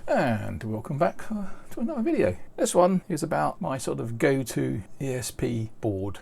And welcome back to another video. This one is about my sort of go-to ESP board.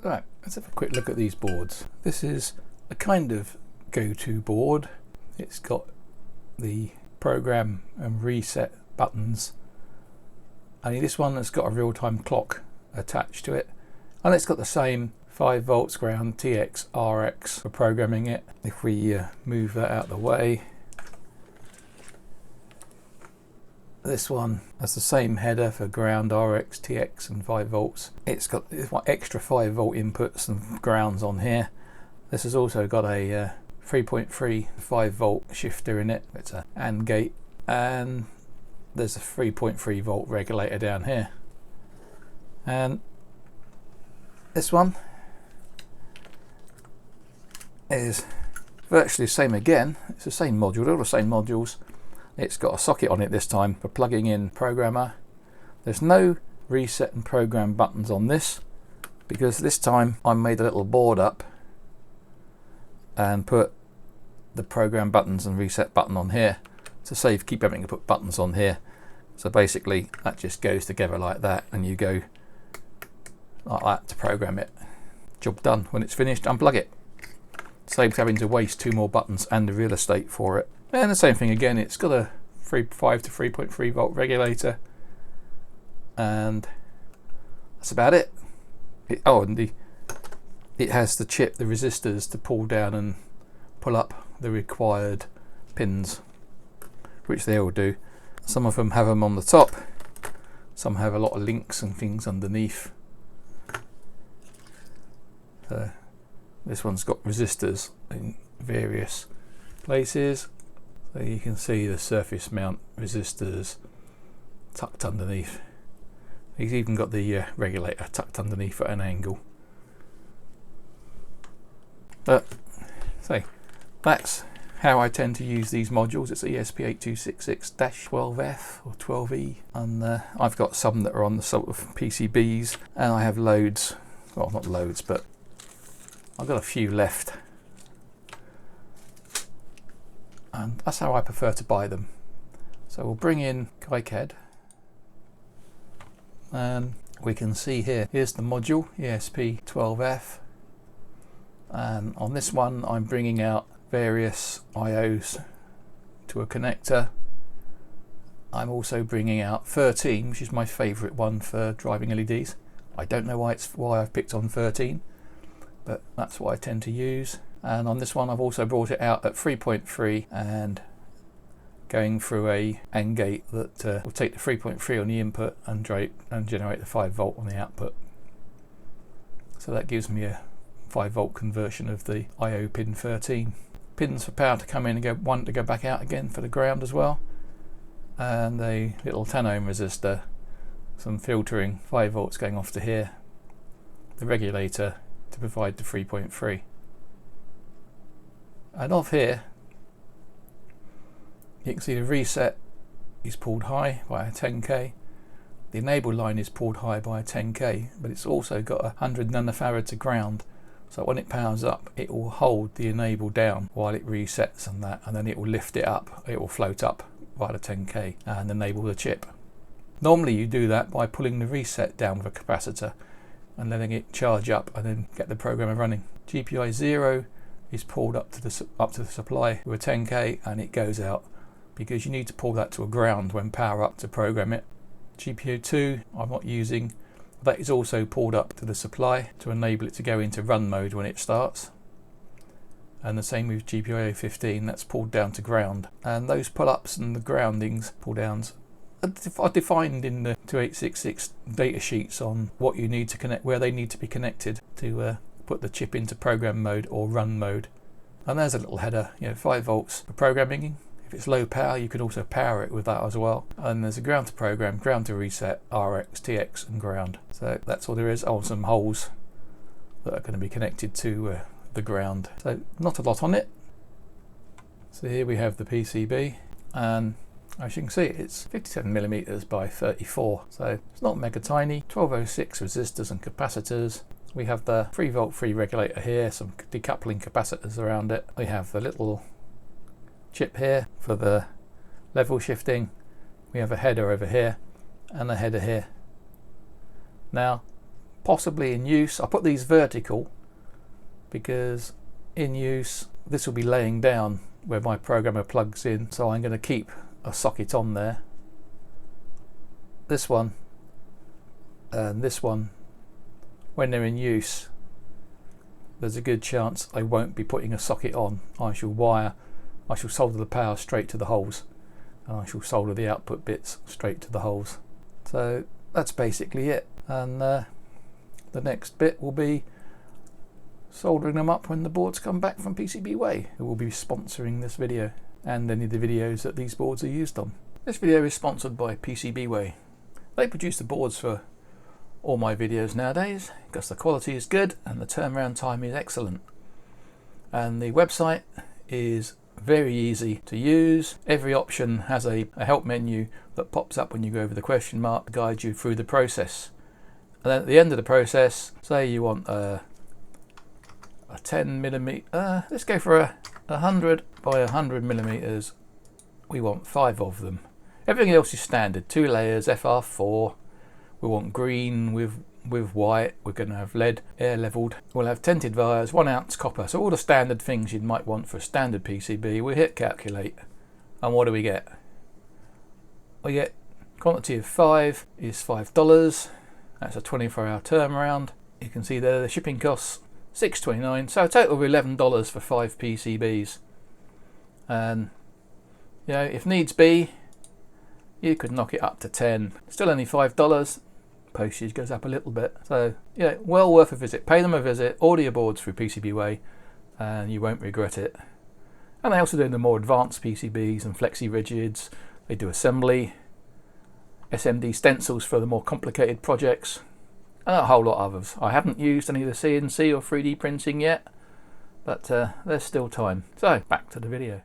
Right, let's have a quick look at these boards. This is a kind of go-to board. It's got the program and reset buttons. Only this one has got a real-time clock attached to it. And it's got the same 5 volts ground TX RX for programming it. If we move that out of the way, this one has the same header for ground RX, TX and 5 volts. It's got extra 5 volt inputs and grounds on here. This has also got a 3.3 5 volt shifter in it. It's an AND gate, and there's a 3.3 volt regulator down here. And this one is virtually the same again. It's the same module, all the same modules. It's got a socket on it this time for plugging in programmer. There's no reset and program buttons on this because this time I made a little board up and put the program buttons and reset button on here to save keep having to put buttons on here. So basically that just goes together like that, and you go like that to program it. Job done. When it's finished, unplug it. Saves having to waste 2 more buttons and the real estate for it. And the same thing again, it's got a 3.5 to 3.3 volt regulator, and that's about it. And it has the chip, the resistors to pull down and pull up the required pins, which they all do. Some of them have them on the top, some have a lot of links and things underneath. This one's got resistors in various places, so you can see the surface mount resistors tucked underneath. He's even got the regulator tucked underneath at an angle. But that's how I tend to use these modules. It's ESP8266-12F or 12E, and I've got some that are on the sort of PCBs, and I have loads, well not loads, but I've got a few left, and that's how I prefer to buy them. So we'll bring in GuiCAD, and we can see here's the module ESP12F, and on this one I'm bringing out various IOs to a connector. I'm also bringing out 13, which is my favourite one for driving LEDs. I don't know why I've picked on 13, but that's what I tend to use. And on this one I've also brought it out at 3.3 and going through a AND gate that will take the 3.3 on the input and generate the 5 volt on the output. So that gives me a 5 volt conversion of the IO pin 13. Pins for power to come in and one to go back out again for the ground as well, and a little 10 ohm resistor, some filtering, 5 volts going off to here, the regulator to provide the 3.3. And off here you can see the reset is pulled high by a 10k, the enable line is pulled high by a 10k, but it's also got 100 nanofarad to ground. So when it powers up, it will hold the enable down while it resets and that, and then it will lift it up, it will float up by the 10k and enable the chip. Normally you do that by pulling the reset down with a capacitor and letting it charge up and then get the programmer running. GPI 0 is pulled up to the supply with a 10k, and it goes out because you need to pull that to a ground when power up to program it. GPIO 2 I'm not using. That is also pulled up to the supply to enable it to go into run mode when it starts. And the same with GPIO 15, that's pulled down to ground. And those pull-ups and the groundings, pull-downs, are defined in the 2866 data sheets on what you need to connect, where they need to be connected to put the chip into program mode or run mode. And there's a little header, 5 volts for programming. If it's low power, you can also power it with that as well. And there's a ground to program, ground to reset, RX, TX and ground. So that's all there is. Oh, some holes that are going to be connected to the ground. So not a lot on it. So here we have the PCB, and as you can see it's 57mm by 34, so it's not mega tiny. 1206 resistors and capacitors, We have the 3V free regulator here, some decoupling capacitors around it. We have the little chip here for the level shifting. We have a header over here and a header here. Now, possibly in use, I put these vertical because in use this will be laying down where my programmer plugs in, so I'm going to keep a socket on there. This one and this one, when they're in use, there's a good chance I won't be putting a socket on. I shall solder the power straight to the holes, and I shall solder the output bits straight to the holes. So that's basically it, and the next bit will be soldering them up when the boards come back from PCBWay, who will be sponsoring this video and any of the videos that these boards are used on. This video is sponsored by PCBWay. They produce the boards for all my videos nowadays because the quality is good and the turnaround time is excellent. And the website is very easy to use. Every option has a help menu that pops up when you go over the question mark to guide you through the process. And then at the end of the process, say you want a 10mm, let's go for a 100 by 100 millimeters. We want 5 of them. Everything else is standard, 2 layers, FR4. We want green with white. We're going to have lead, air leveled. We'll have tented wires, 1 ounce copper. So all the standard things you might want for a standard PCB. We hit calculate, and what do we get? We get quantity of 5 is $5. That's a 24-hour turnaround. You can see there the shipping costs $6.29, so a total of $11 for 5 PCBs. And you know, if needs be, you could knock it up to 10. Still only $5. Postage goes up a little bit. So yeah, well worth a visit. Pay them a visit. Order your boards through PCBWay, and you won't regret it. And they also do the more advanced PCBs and flexi rigids. They do assembly, SMD stencils for the more complicated projects, and a whole lot of others. I haven't used any of the CNC or 3D printing yet, but there's still time. So back to the video.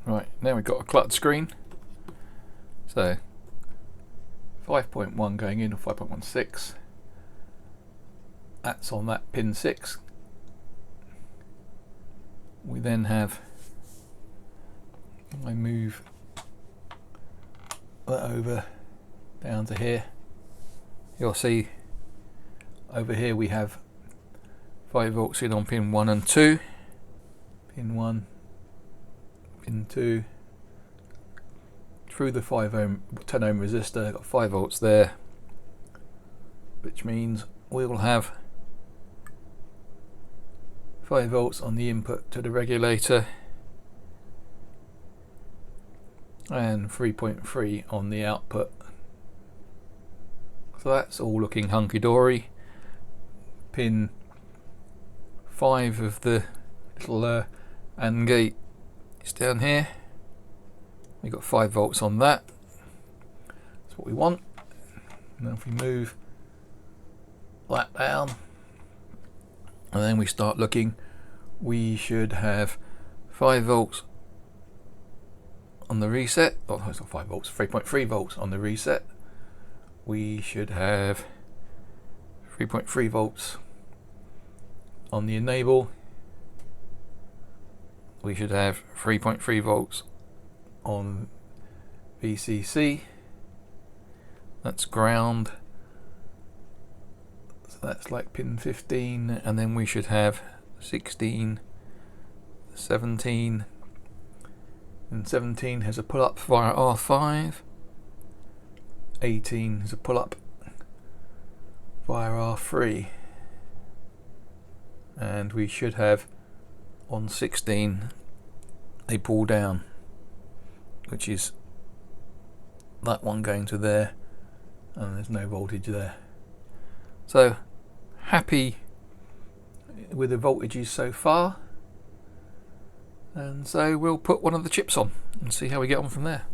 Right, now we've got a cluttered screen. So 5.1 going in, or 5.16. That's on that pin 6. We then have, I move that over down to here. You'll see over here we have 5 volts in on pin 1 and 2. Pin 1, pin 2. Through the 10 ohm resistor, got 5 volts there, which means we will have 5 volts on the input to the regulator and 3.3 on the output. So that's all looking hunky-dory. Pin 5 of the little AND gate is down here. We've got 5 volts on that. That's what we want. Now if we move that down, and then we start looking, we should have 5 volts on the reset. Oh, it's not 5 volts, 3.3 volts on the reset. We should have 3.3 volts on the enable. We should have 3.3 volts on VCC. That's ground. So that's like pin 15, and then we should have 16, 17, and 17 has a pull up via R5. 18 is a pull up via R3, and we should have on 16 a pull down, which is that one going to there, and there's no voltage there. So happy with the voltages so far, and so we'll put one of the chips on and see how we get on from there.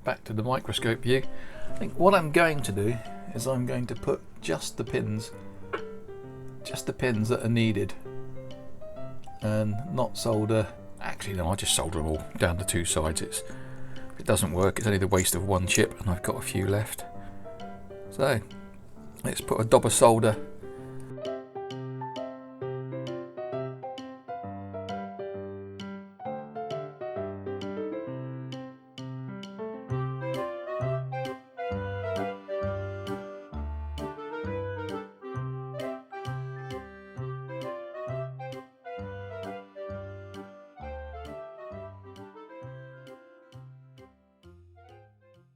Back to the microscope view. I think what I'm going to do is I'm going to put just the pins that are needed, and not solder. Actually no, I just solder them all down the 2 sides. If it doesn't work, it's only the waste of 1 chip, and I've got a few left. So let's put a dob of solder.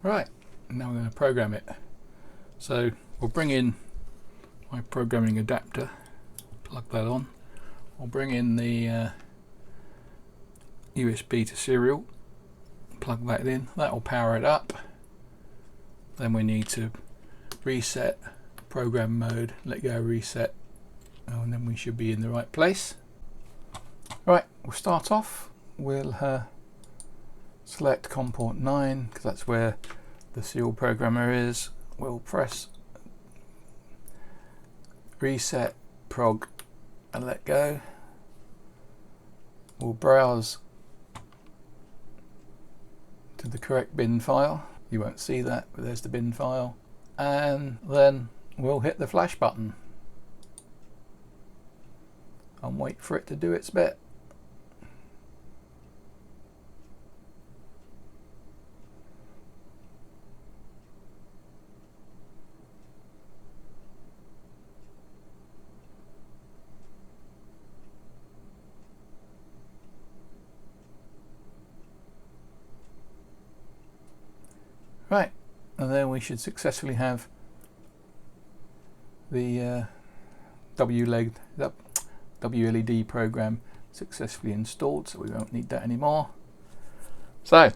Right, now we're going to program it. So we'll bring in my programming adapter, plug that on. I'll bring in the USB to serial, plug that in. That will power it up. Then we need to reset program mode, let go reset, and then we should be in the right place. Right, we'll start off. We'll select COM port 9 because that's where the serial programmer is. We'll press reset prog and let go. We'll browse to the correct bin file. You won't see that, but there's the bin file. And then we'll hit the flash button and wait for it to do its bit. Right, and then we should successfully have the Wled program successfully installed, so we won't need that anymore. So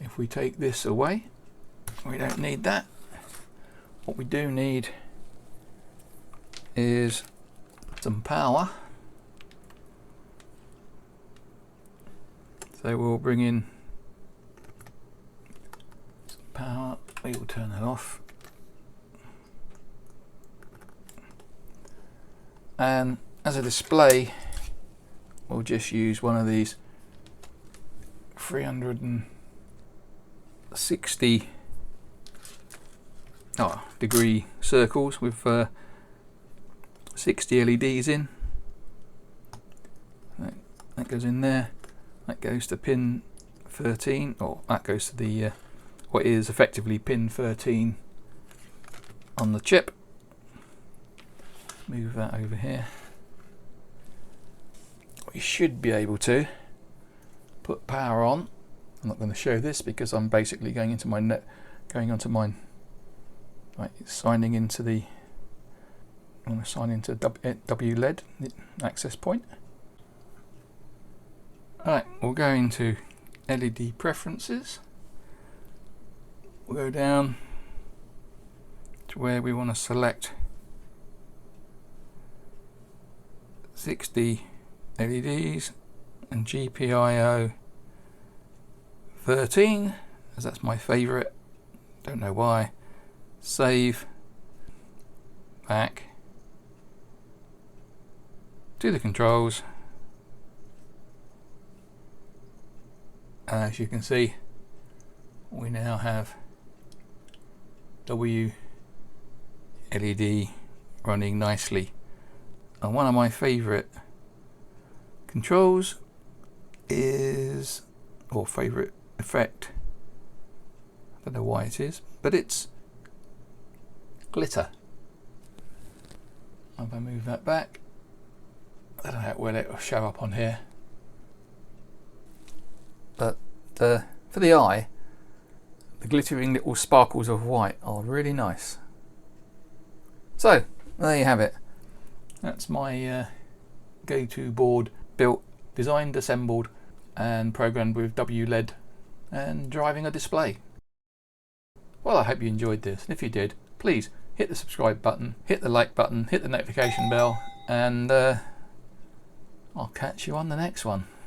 if we take this away, we don't need that. What we do need is some power. So we'll bring in some power. We will turn it off. And as a display, we'll just use one of these 360 degree circles with 60 LEDs in. That goes in there. That goes to pin 13, or that goes to the what is effectively pin 13 on the chip. Move that over here. We should be able to put power on. I'm not going to show this because I'm basically going into my mine. Right, it's signing into the. I'm going to sign into Wled access point. Right, we'll go into LED preferences. We'll go down to where we want to select 60 LEDs and GPIO 13, as that's my favourite. Don't know why. Save. Back to the controls. As you can see, we now have W LED running nicely. And one of my favourite controls is, or favourite effect, I don't know why it is, but it's glitter. If I move that back, I don't know how well it will show up on here. But for the eye, the glittering little sparkles of white are really nice. So there you have it. That's my goto board built, designed, assembled and programmed with Wled and driving a display. Well, I hope you enjoyed this, and if you did, please hit the subscribe button, hit the like button, hit the notification bell, and I'll catch you on the next one.